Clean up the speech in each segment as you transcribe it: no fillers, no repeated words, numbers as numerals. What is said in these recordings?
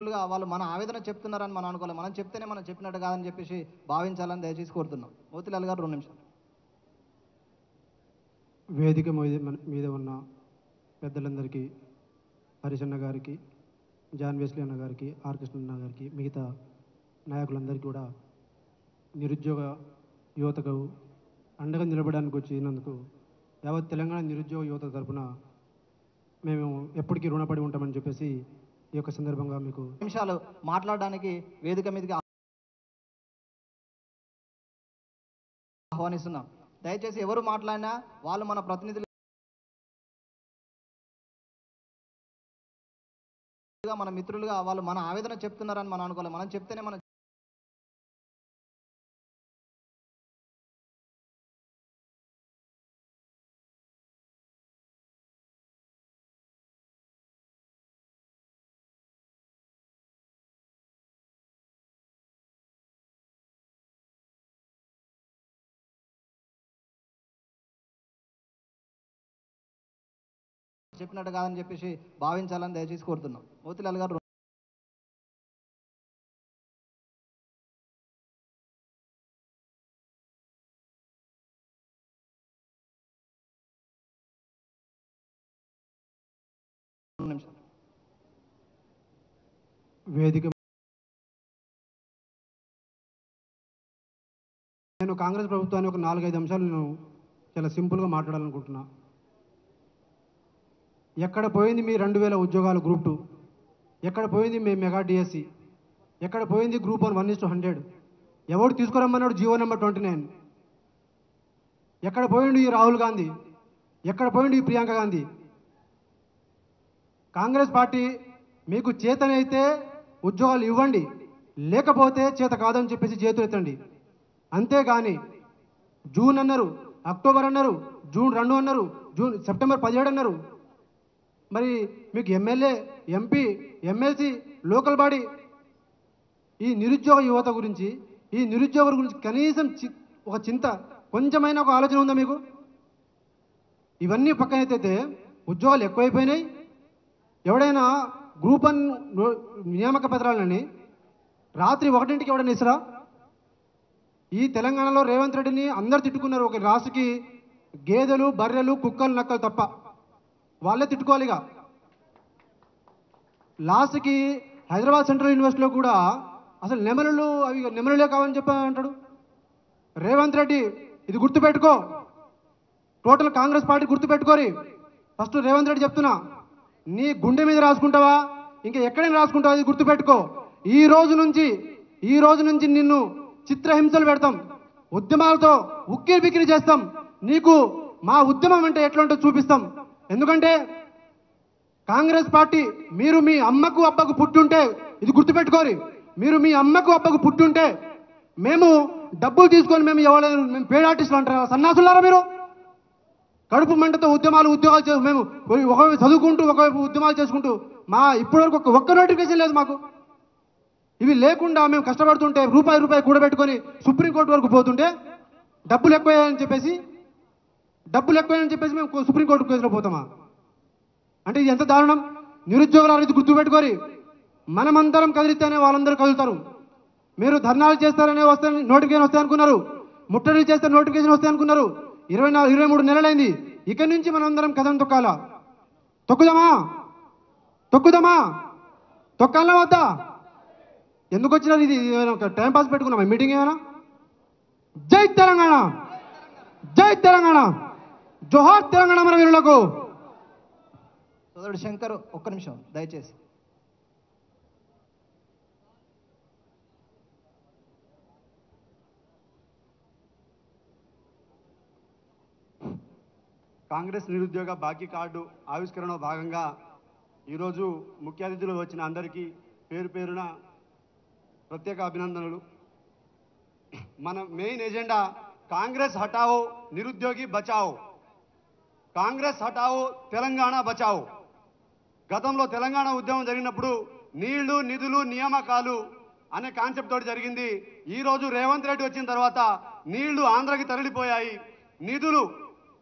వాళ్ళు మన ఆవేదన చెప్తున్నారని మనం అనుకోవాలి. మనం చెప్తేనే మనం చెప్పినట్టు కాదని చెప్పేసి భావించాలని దయచేసి కోరుతున్నాం. మోతిలాల్ గారు 2 నిమిషాలు. వేదిక మీద ఉన్న పెద్దలందరికీ, హరిశన్న గారికి, జాన్ వెస్లీ అన్న గారికి, ఆర్ కృష్ణన్న గారికి, మిగతా నాయకులందరికీ కూడా నిరుద్యోగ యువతకు అండగా నిలబడడానికి వచ్చినందుకు యావత్ తెలంగాణ నిరుద్యోగ యువత తరఫున మేము ఎప్పటికీ రుణపడి ఉంటామని చెప్పేసి ఈ యొక్క సందర్భంగా మీకు నిమిషాలు మాట్లాడడానికి వేదిక మీదకి ఆహ్వానిస్తున్నాం. దయచేసి ఎవరు మాట్లాడినా వాళ్ళు మన ప్రతినిధులు, మన మిత్రులుగా వాళ్ళు మన ఆవేదన చెప్తున్నారని మనం అనుకోవాలి. మనం చెప్తేనే మనం చెప్పినట్టు కాదని చెప్పేసి భావించాలని దయచేసి కోరుతున్నాం. మోతిలాల్ గారు నిమిషాలు. వేదిక నేను కాంగ్రెస్ ప్రభుత్వాన్ని ఒక 4-5 అంశాలు నేను చాలా సింపుల్గా మాట్లాడాలనుకుంటున్నా. ఎక్కడ పోయింది మీ 2000 ఉద్యోగాలు గ్రూప్ 2? ఎక్కడ పోయింది మీ మెగా డిఎస్సి? ఎక్కడ పోయింది గ్రూప్ 1 1:100? ఎవడు తీసుకురమ్మన్నాడు జీవో నెంబర్ 29? ఎక్కడ పోయిండు ఈ రాహుల్ గాంధీ? ఎక్కడ పోయిండు ఈ ప్రియాంక గాంధీ? కాంగ్రెస్ పార్టీ మీకు చేతనైతే ఉద్యోగాలు ఇవ్వండి, లేకపోతే చేత కాదని చెప్పేసి చేతులు ఎత్తండి. అంతేగాని జూన్ అన్నారు, అక్టోబర్ అన్నారు, జూన్ 2 అన్నారు, సెప్టెంబర్ 17 అన్నారు. మరి మీకు MLA, MP, MLC, local body ఈ నిరుద్యోగ యువత గురించి, ఈ నిరుద్యోగుల గురించి కనీసం ఒక చింత, కొంచెమైనా ఒక ఆలోచన ఉందా మీకు? ఇవన్నీ పక్కనైతే ఉద్యోగాలు ఎక్కువైపోయినాయి. ఎవడైనా గ్రూప్ 1 నియామక పత్రాలని రాత్రి 1ంటికి ఎవడైనా ఇస్తారా? ఈ తెలంగాణలో రేవంత్ రెడ్డిని అందరు తిట్టుకున్నారు. ఒక రాష్ట్రకి గేదెలు, బర్రెలు, కుక్కలు, నక్కలు తప్ప వాళ్ళే తిట్టుకోవాలిగా. లాస్ట్కి హైదరాబాద్ సెంట్రల్ యూనివర్సిటీలో కూడా అసలు నెమలులే కావని చెప్పి అంటాడు రేవంత్ రెడ్డి. ఇది గుర్తుపెట్టుకో, టోటల్ కాంగ్రెస్ పార్టీ గుర్తుపెట్టుకోరి. ఫస్ట్ రేవంత్ రెడ్డి చెప్తున్నా, నీ గుండె మీద రాసుకుంటావా, ఇంకా ఎక్కడైనా రాసుకుంటావా, ఇది గుర్తుపెట్టుకో. ఈ రోజు నుంచి నిన్ను చిత్రహింసలు పెడతాం, ఉద్యమాలతో ఉక్కిరి బిక్కిరి చేస్తాం. నీకు మా ఉద్యమం అంటే ఎట్లా చూపిస్తాం. ఎందుకంటే కాంగ్రెస్ పార్టీ మీరు మీ అమ్మకు అబ్బకు పుట్టుంటే, ఇది గుర్తుపెట్టుకోరి, మీరు మీ అమ్మకు అబ్బకు పుట్టుంటే మేము డబ్బులు తీసుకొని మేము పేడ ఆర్టిస్టులు అంటారా? సన్నాసులారా మీరు? కడుపు మంటతో ఉద్యోగాలు మేము ఒకవైపు చదువుకుంటూ ఒకవైపు ఉద్యమాలు చేసుకుంటూ ఇప్పటివరకు ఒక్క నోటిఫికేషన్ లేదు మాకు. ఇవి లేకుండా మేము కష్టపడుతుంటే రూపాయి కూడబెట్టుకొని సుప్రీంకోర్టు వరకు పోతుంటే డబ్బులు ఎక్కువయ్యాయని చెప్పేసి మేము సుప్రీంకోర్టు కేసులో పోతామా? అంటే ఇది ఎంత దారుణం. నిరుద్యోగులు ఇది గుర్తుపెట్టుకోరి. మనమందరం కదిలితేనే వాళ్ళందరూ కదులుతారు. మీరు ధర్నాలు చేస్తారనే నోటిఫికేషన్ వస్తాయి అనుకున్నారు, ముట్టడి చేస్తే నోటిఫికేషన్ వస్తాయి అనుకున్నారు. 23 నెలలైంది. ఇక్కడి నుంచి మనం అందరం కథం తొక్కాలా? తొక్కాలా వద్దా? ఎందుకు వచ్చినారు? ఇది టైం పాస్ పెట్టుకున్నామా మీటింగ్ ఏమైనా? జై తెలంగాణ, జై తెలంగాణ, జోహార్ తెలంగాణ మన వీరులకు. సోదరుడు శంకర్ 1 నిమిషం దయచేసి. కాంగ్రెస్ నిరుద్యోగ బాకీ కార్డు ఆవిష్కరణలో భాగంగా ఈరోజు ముఖ్య అతిథులు వచ్చిన అందరికీ పేరు పేరున ప్రత్యేక అభినందనలు. మన మెయిన్ ఎజెండా కాంగ్రెస్ హటావో, నిరుద్యోగి బచావో. కాంగ్రెస్ హటావో, తెలంగాణ బచావో. గతంలో తెలంగాణ ఉద్యమం జరిగినప్పుడు నీళ్లు, నిధులు, నియామకాలు అనే కాన్సెప్ట్ తోటి జరిగింది. ఈరోజు రేవంత్ రెడ్డి వచ్చిన తర్వాత నీళ్లు ఆంధ్రకి తరలిపోయాయి. నిధులు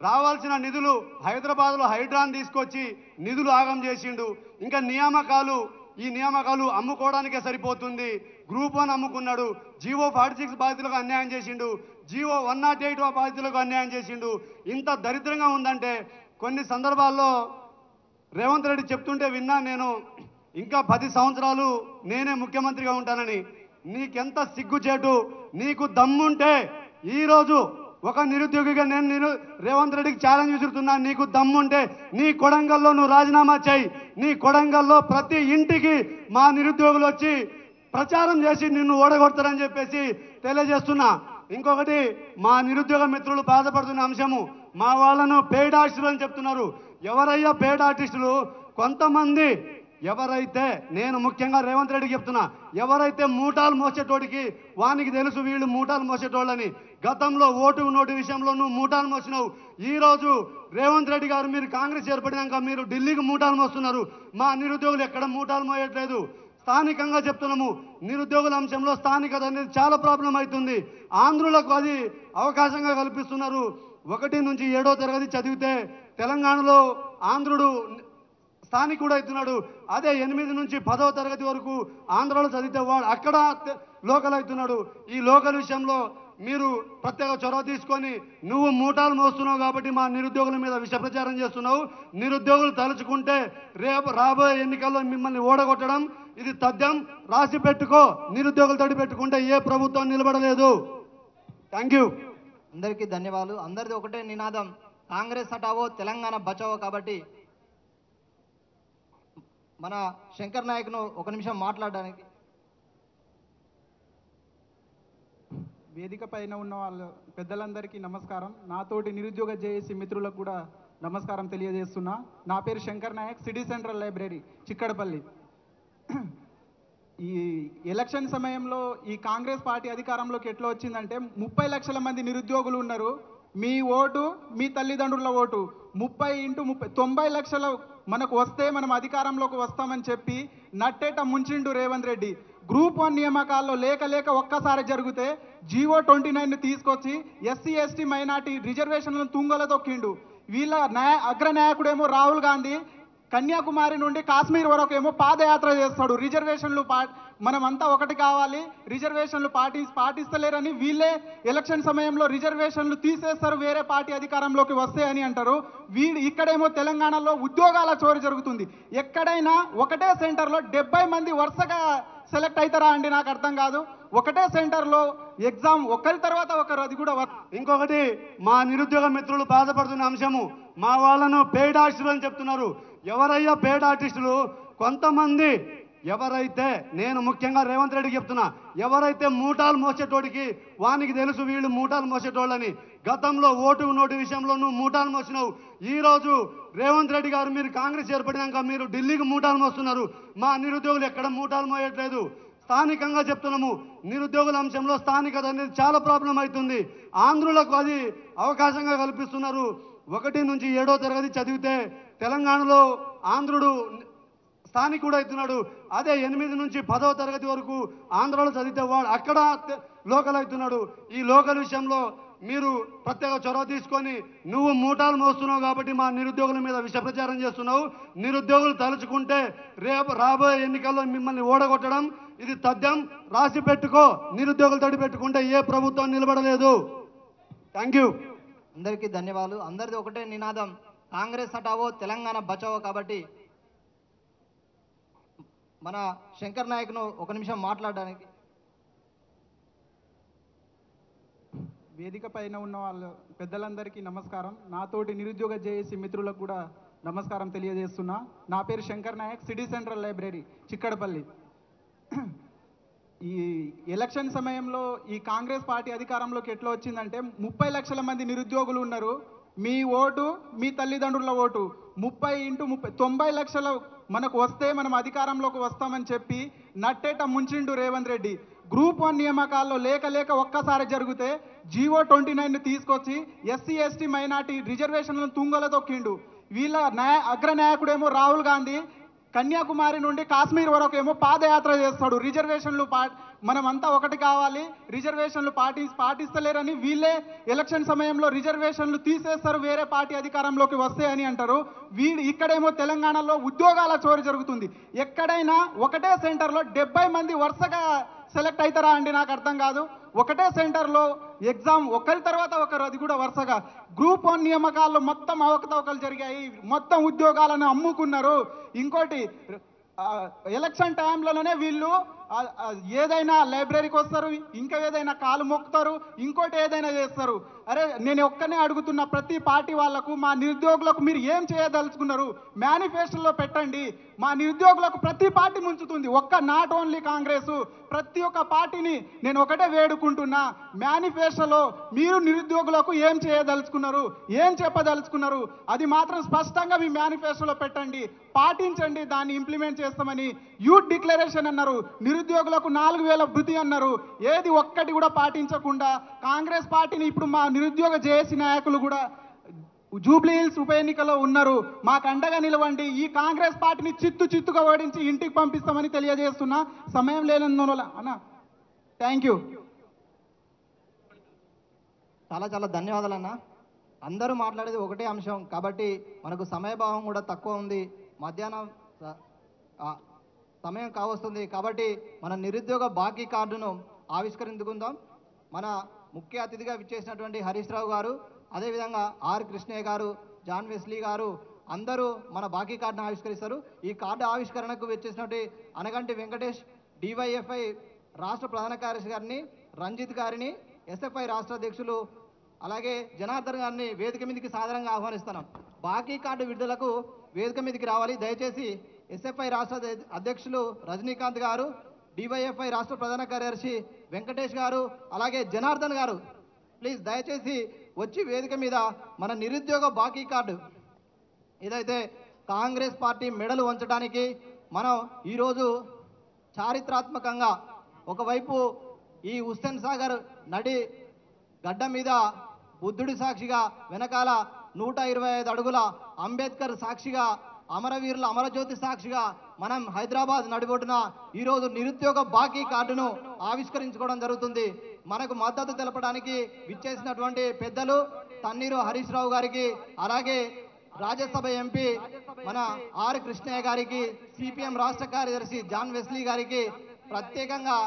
రావాల్సిన నిధులు హైదరాబాద్లో హైడ్రాన్ తీసుకొచ్చి నిధులు ఆగం చేసిండు. ఇంకా నియామకాలు ఈ నియామకాలు అమ్ముకోవడానికే సరిపోతుంది. గ్రూప్ 1 అమ్ముకున్నాడు, జీవో 46 బాధితులకు అన్యాయం చేసిండు, జీవో 108 బాధితులకు అన్యాయం చేసిండు. ఇంత దరిద్రంగా ఉందంటే కొన్ని సందర్భాల్లో రేవంత్ రెడ్డి చెప్తుంటే విన్నా నేను, ఇంకా 10 సంవత్సరాలు నేనే ముఖ్యమంత్రిగా ఉంటానని. నీకెంత సిగ్గుచేటు, నీకు దమ్ముంటే ఈరోజు ఒక నిరుద్యోగిగా నేను రేవంత్ రెడ్డికి ఛాలెంజ్ విసురుతున్నా. నీకు దమ్ముంటే నీ కొడంగల్లో నువ్వు రాజీనామా చేయి. నీ కొడంగల్లో ప్రతి ఇంటికి మా నిరుద్యోగులు వచ్చి ప్రచారం చేసి నిన్ను ఓడగొడతారని చెప్పేసి తెలియజేస్తున్నా. ఇంకొకటి, మా నిరుద్యోగ మిత్రులు బాధపడుతున్న అంశము, మా వాళ్ళను పెయిడ్ ఆర్టిస్టులు అని చెప్తున్నారు. ఎవరయ్యా పెయిడ్ ఆర్టిస్టులు? కొంతమంది ఎవరైతే, నేను ముఖ్యంగా రేవంత్ రెడ్డికి చెప్తున్నా, ఎవరైతే మూటాలు మోసేటోడికి వానికి తెలుసు వీళ్ళు మూటాలు మోసేటోళ్ళని. గతంలో ఓటు నోటు విషయంలో నువ్వు మూటాలు మోసినావు. ఈరోజు రేవంత్ రెడ్డి గారు మీరు కాంగ్రెస్ ఏర్పడినాక మీరు ఢిల్లీకి మూటాలు మోస్తున్నారు. మా నిరుద్యోగులు ఎక్కడ మూటాలు మోయట్లేదు. స్థానికంగా చెప్తున్నాము, నిరుద్యోగుల అంశంలో స్థానికత అనేది చాలా ప్రాబ్లం అవుతుంది. ఆంధ్రులకు అది అవకాశంగా కల్పిస్తున్నారు. 1 నుంచి 7వ తరగతి చదివితే తెలంగాణలో ఆంధ్రుడు స్థానికుడు అవుతున్నాడు. అదే 8 నుంచి 10వ తరగతి వరకు ఆంధ్రాలో చదివితే వాడు అక్కడ లోకల్ అవుతున్నాడు. ఈ లోకల్ విషయంలో మీరు ప్రత్యేక చొరవ తీసుకొని నువ్వు మూటాలు మోస్తున్నావు కాబట్టి మా నిరుద్యోగుల మీద విష ప్రచారం చేస్తున్నావు. నిరుద్యోగులు తలుచుకుంటే రేపు రాబోయే ఎన్నికల్లో మిమ్మల్ని ఓడగొట్టడం ఇది తథ్యం. రాసి పెట్టుకో. నిరుద్యోగులు తడి పెట్టుకుంటే ఏ ప్రభుత్వం నిలబడలేదు. Thank you. అందరికీ ధన్యవాదాలు. అందరిది ఒకటే నినాదం, కాంగ్రెస్ హటావో తెలంగాణ బచావో. కాబట్టి మన శంకర్ నాయక్ను 1 నిమిషం మాట్లాడడానికి. వేదిక పైన ఉన్న వాళ్ళ పెద్దలందరికీ నమస్కారం. నాతోటి నిరుద్యోగ జేఏసీ మిత్రులకు కూడా నమస్కారం తెలియజేస్తున్నా. నా పేరు Shankar Nayak, city central library, Chikkadpally. ఈ ఎలక్షన్ సమయంలో ఈ కాంగ్రెస్ పార్టీ అధికారంలోకి ఎట్లా వచ్చిందంటే 30 లక్షల మంది నిరుద్యోగులు ఉన్నారు. మీ ఓటు మీ తల్లిదండ్రుల ఓటు 30 × 30 90 లక్షల మనకు వస్తే మనం అధికారంలోకి వస్తామని చెప్పి నట్టేట ముంచిండు రేవంత్ రెడ్డి. గ్రూప్ 1 నియామకాల్లో లేక ఒక్కసారి జరిగితే జీవో 29 తీసుకొచ్చి ఎస్సీ ఎస్టీ మైనార్టీ రిజర్వేషన్లను తుంగలో తొక్కిండు. వీళ్ళ అగ్రనాయకుడేమో రాహుల్ గాంధీ కన్యాకుమారి నుండి కాశ్మీర్ వరకు ఏమో పాదయాత్ర చేస్తాడు. రిజర్వేషన్లు మనమంతా ఒకటి కావాలి, రిజర్వేషన్లు పాటిస్తలేరని వీళ్ళే ఎలక్షన్ సమయంలో రిజర్వేషన్లు తీసేస్తారు వేరే పార్టీ అధికారంలోకి వస్తే అని అంటారు. ఇక్కడేమో తెలంగాణలో ఉద్యోగాల చోరీ జరుగుతుంది. ఎక్కడైనా ఒకటే సెంటర్లో 70 మంది వరుసగా సెలెక్ట్ అవుతారా అండి? నాకు అర్థం కాదు. ఒకటే సెంటర్లో ఎగ్జామ్ ఒకరి తర్వాత ఒకరు, అది కూడా. ఇంకొకటి, మా నిరుద్యోగ మిత్రులు బాధపడుతున్న అంశము, మా వాళ్ళను పెయిడ్ ఆర్టిస్టులు అని చెప్తున్నారు. ఎవరయ్యా పెయిడ్ ఆర్టిస్టులు? కొంతమంది ఎవరైతే, నేను ముఖ్యంగా రేవంత్ రెడ్డికి చెప్తున్నా, ఎవరైతే మూటాలు మోసేటోడికి వానికి తెలుసు వీళ్ళు మూటాలు మోసేటోళ్ళని. గతంలో ఓటు నోటు విషయంలో నువ్వు మూటాలు మోసినావు. ఈరోజు రేవంత్ రెడ్డి గారు మీరు కాంగ్రెస్ ఏర్పడినాక మీరు ఢిల్లీకి మూటాలు మోస్తున్నారు. మా నిరుద్యోగులు ఎక్కడ మూటాలు మోయట్లేదు. స్థానికంగా చెప్తున్నాము, నిరుద్యోగుల అంశంలో స్థానికత అనేది చాలా ప్రాబ్లం అవుతుంది. ఆంధ్రులకు అది అవకాశంగా కల్పిస్తున్నారు. 1 నుంచి 7వ తరగతి చదివితే తెలంగాణలో ఆంధ్రుడు స్థానికుడు అవుతున్నాడు. అదే 8 నుంచి 10వ తరగతి వరకు ఆంధ్రాలో చదివితే వాడు అక్కడ లోకల్ అవుతున్నాడు. ఈ లోకల్ విషయంలో మీరు ప్రత్యేక చొరవ తీసుకొని నువ్వు మూటాలు మోస్తున్నావు కాబట్టి మా నిరుద్యోగుల మీద విష ప్రచారం చేస్తున్నావు. నిరుద్యోగులు తలుచుకుంటే రేపు రాబోయే ఎన్నికల్లో మిమ్మల్ని ఓడగొట్టడం ఇది తథ్యం. రాసి పెట్టుకో. నిరుద్యోగులు తడి పెట్టుకుంటే ఏ ప్రభుత్వం నిలబడలేదు. Thank you. అందరికీ ధన్యవాదాలు. అందరిది ఒకటే నినాదం, కాంగ్రెస్ హటావో తెలంగాణ బచావో. కాబట్టి మన శంకర్ నాయక్ను 1 నిమిషం మాట్లాడడానికి. వేదిక పైన ఉన్న వాళ్ళ పెద్దలందరికీ నమస్కారం. నాతోటి నిరుద్యోగ జేఏసీ మిత్రులకు కూడా నమస్కారం తెలియజేస్తున్నా. నా పేరు Shankar Nayak, city central library, Chikkadpally. ఈ ఎలక్షన్ సమయంలో ఈ కాంగ్రెస్ పార్టీ అధికారంలోకి ఎట్లా వచ్చిందంటే 30 లక్షల మంది నిరుద్యోగులు ఉన్నారు. మీ ఓటు మీ తల్లిదండ్రుల ఓటు 30 × 30 90 లక్షల మనకు వస్తే మనం అధికారంలోకి వస్తామని చెప్పి నట్టేట ముంచిండు రేవంత్ రెడ్డి. గ్రూప్ 1 నియామకాల్లో లేక ఒక్కసారి జరిగితే జీవో 29 తీసుకొచ్చి ఎస్సీ ఎస్టీ మైనార్టీ రిజర్వేషన్లను తుంగలో తొక్కిండు. వీళ్ళ అగ్రనాయకుడేమో రాహుల్ గాంధీ కన్యాకుమారి నుండి కాశ్మీర్ వరకు ఏమో పాదయాత్ర చేస్తాడు. రిజర్వేషన్లు మనమంతా ఒకటి కావాలి, రిజర్వేషన్లు పాటిస్తలేరని వీళ్ళే ఎలక్షన్ సమయంలో రిజర్వేషన్లు తీసేస్తారు వేరే పార్టీ అధికారంలోకి వస్తే అని అంటారు. ఇక్కడేమో తెలంగాణలో ఉద్యోగాల చోరీ జరుగుతుంది. ఎక్కడైనా ఒకటే సెంటర్లో 70 మంది వరుసగా సెలెక్ట్ అవుతారా అండి? నాకు అర్థం కాదు. ఒకటే సెంటర్లో ఎగ్జామ్ ఒకరి తర్వాత ఒకరు, అది కూడా వరుసగా. గ్రూప్ 1 నియామకాల్లో మొత్తం అవకతవకలు జరిగాయి, మొత్తం ఉద్యోగాలను అమ్ముకున్నారు. ఇంకోటి ఎలక్షన్ టైంలోనే వీళ్ళు ఏదైనా లైబ్రరీకి వస్తారు, ఇంకా ఏదైనా కాలు మొక్కుతారు, ఇంకోటి ఏదైనా చేస్తారు. అరే నేను ఒక్కనే అడుగుతున్న, ప్రతి పార్టీ వాళ్లకు, మా నిరుద్యోగులకు మీరు ఏం చేయదలుచుకున్నారు? మేనిఫెస్టోలో పెట్టండి. మా నిరుద్యోగులకు ప్రతి పార్టీ ముంచుతుంది, నాట్ ఓన్లీ కాంగ్రెస్, ప్రతి ఒక్క పార్టీని నేను ఒకటే వేడుకుంటున్నా, మేనిఫెస్టోలో మీరు నిరుద్యోగులకు ఏం చేయదలుచుకున్నారు, ఏం చెప్పదలుచుకున్నారు, అది మాత్రం స్పష్టంగా మీ మేనిఫెస్టోలో పెట్టండి, పాటించండి, దాన్ని ఇంప్లిమెంట్ చేస్తామని. యూత్ డిక్లరేషన్ అన్నారు, నిరుద్యోగులకు 4000 భృతి అన్నారు, ఏది ఒక్కటి కూడా పాటించకుండా కాంగ్రెస్ పార్టీని ఇప్పుడు మా నిరుద్యోగ జేఏసీ నాయకులు కూడా జూబ్లీ హిల్స్ ఉప ఎన్నికలో ఉన్నారు, మాకు అండగా నిలవండి, ఈ కాంగ్రెస్ పార్టీని చిత్తుగా ఓడించి ఇంటికి పంపిస్తామని తెలియజేస్తున్నా. సమయం లేనందువల్ల అన్న థ్యాంక్ యూ. చాలా చాలా ధన్యవాదాలు అన్న. అందరూ మాట్లాడేది ఒకటే అంశం కాబట్టి మనకు సమయభావం కూడా తక్కువ ఉంది, మధ్యాహ్నం సమయం కావస్తుంది కాబట్టి మన నిరుద్యోగ బాకీ కార్డును ఆవిష్కరించుకుందాం. మన ముఖ్య అతిథిగా విచ్చేసినటువంటి హరీష్ రావు గారు, అదేవిధంగా ఆర్ కృష్ణయ్య గారు, జాన్ వెస్లీ గారు అందరూ మన బాకీ కార్డును ఆవిష్కరిస్తారు. ఈ కార్డు ఆవిష్కరణకు వచ్చేసినటువంటి అనగంటి వెంకటేష్, డివైఎఫ్ఐ రాష్ట్ర ప్రధాన కార్యదర్శి గారిని, రంజిత్ గారిని, ఎస్ఎఫ్ఐ రాష్ట్ర అధ్యక్షులు అలాగే జనార్దన్ గారిని వేదిక మీదకి సాధారణంగా ఆహ్వానిస్తున్నాం. బాకీ కార్డు విడుదలకు వేదిక మీదకి రావాలి. దయచేసి ఎస్ఎఫ్ఐ రాష్ట్ర అధ్యక్షులు రజనీకాంత్ గారు, డివైఎఫ్ఐ రాష్ట్ర ప్రధాన కార్యదర్శి వెంకటేష్ గారు, అలాగే జనార్దన్ గారు ప్లీజ్ దయచేసి వచ్చి వేదిక మీద మన నిరుద్యోగ బాకీ కార్డు ఏదైతే కాంగ్రెస్ పార్టీ మెడలు వంచడానికి మనం ఈరోజు చారిత్రాత్మకంగా ఒకవైపు ఈ హుస్సేన్ సాగర్ నడి గడ్డ మీద బుద్ధుడి సాక్షిగా, వెనకాల 125 అడుగుల అంబేద్కర్ సాక్షిగా, అమరవీరుల అమరజ్యోతి సాక్షిగా మనం హైదరాబాద్ నడిబొడ్డున ఈరోజు నిరుద్యోగ బాకీ కార్డును ఆవిష్కరించుకోవడం జరుగుతుంది. మనకు మద్దతు తెలపడానికి విచ్చేసినటువంటి పెద్దలు తన్నీరు హరీష్ రావు గారికి, అలాగే రాజ్యసభ ఎంపీ మన ఆర్ కృష్ణయ్య గారికి, సిపిఎం రాష్ట్ర కార్యదర్శి జాన్ వెస్లీ గారికి ప్రత్యేకంగా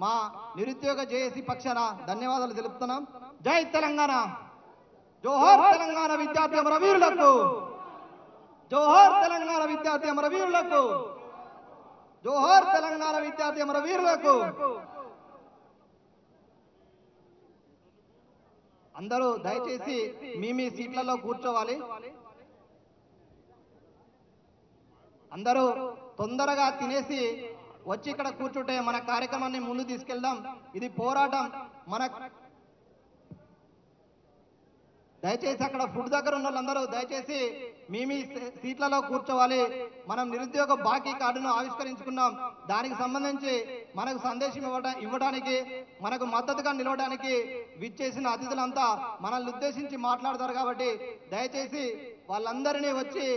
మా నిరుద్యోగ జేఏసీ పక్షాన ధన్యవాదాలు తెలుపుతున్నాం. జై తెలంగాణ, జోహార్ తెలంగాణ విద్యార్థి అమరవీరులకు, జోహార్ తెలంగాణ విద్యార్థి అమరవీరులకు, జోహార్ తెలంగాణ విద్యార్థి అమరవీరులకు. అందరూ దయచేసి మీ సీట్లలో కూర్చోవాలి. అందరూ తొందరగా తినేసి వచ్చి ఇక్కడ కూర్చుంటే మన కార్యక్రమాన్ని ముందు తీసుకెళ్దాం. ఇది పోరాటం. మన దయచేసి అక్కడ ఫుడ్ దగ్గర ఉన్న వాళ్ళందరూ దయచేసి మీ సీట్లలో కూర్చోవాలి. మనం నిరుద్యోగ బాకీ కార్డును ఆవిష్కరించుకున్నాం. దానికి సంబంధించి మనకు సందేశం ఇవ్వడానికి, మనకు మద్దతుగా నిలవడానికి విచ్చేసిన అతిథులంతా మనల్ని ఉద్దేశించి మాట్లాడతారు కాబట్టి దయచేసి వాళ్ళందరినీ వచ్చి